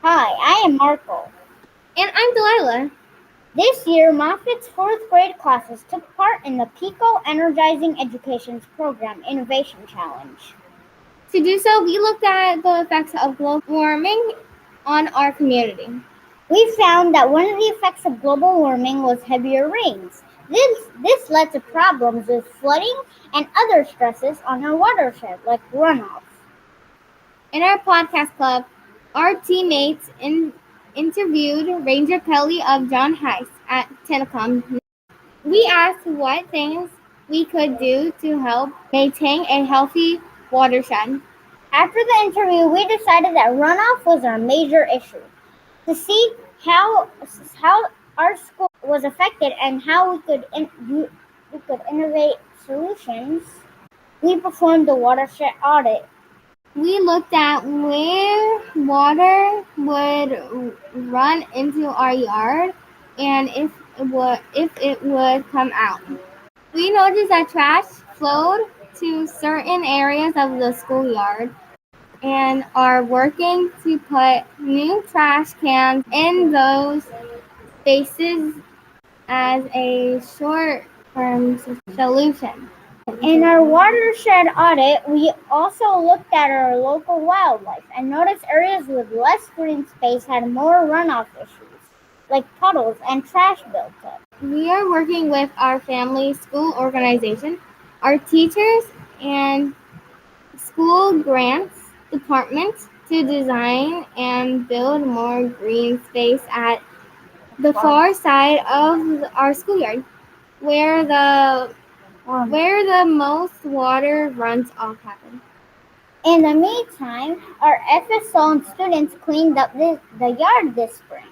Hi, I am Marco. And I'm Delilah. This year, Moffet's fourth grade classes took part in the PICO Energizing Education's Program Innovation Challenge. To do so, we looked at the effects of global warming on our community. We found that one of the effects of global warming was heavier rains. This led to problems with flooding and other stresses on our watershed, like runoff. In our podcast club, our teammates interviewed Ranger Kelly of John Heights at Tenacom. We asked what things we could do to help maintain a healthy watershed. After the interview, we decided that runoff was our major issue. To see how our school was affected and how we could innovate solutions, we performed the watershed audit. We looked at where water would run into our yard and if it would come out. We noticed that trash flowed to certain areas of the schoolyard and are working to put new trash cans in those spaces as a short-term solution. In our watershed audit, we also looked at our local wildlife and noticed areas with less green space had more runoff issues, like puddles and trash built up. We are working with our family school organization, our teachers, and school grants department to design and build more green space at the far side of our schoolyard, where the most water runs off happen. In the meantime, our FSO students cleaned up the yard this spring.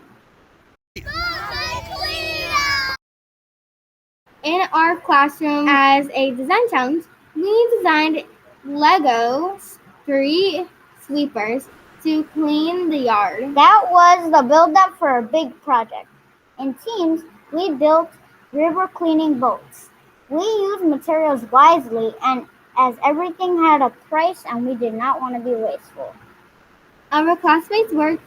In our classroom, as a design challenge, we designed Lego street sweepers to clean the yard. That was the build-up for a big project. In teams, we built river cleaning boats. We used materials wisely and as everything had a price and we did not want to be wasteful. Our classmates worked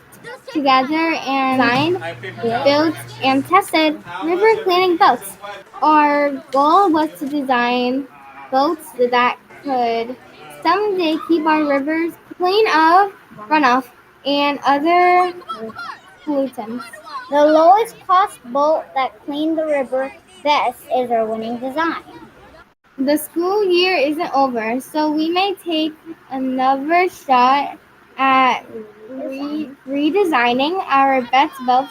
together and designed, built, and tested river cleaning boats. Our goal was to design boats that could someday keep our rivers clean of runoff and other pollutants. The lowest cost boat that cleaned the river best is our winning design. The school year isn't over, so we may take another shot at redesigning our best boats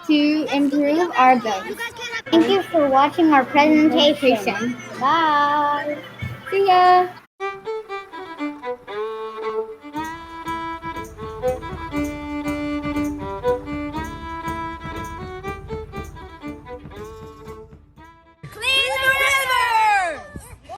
to improve our boats. Thank you for watching our presentation. Bye. See ya!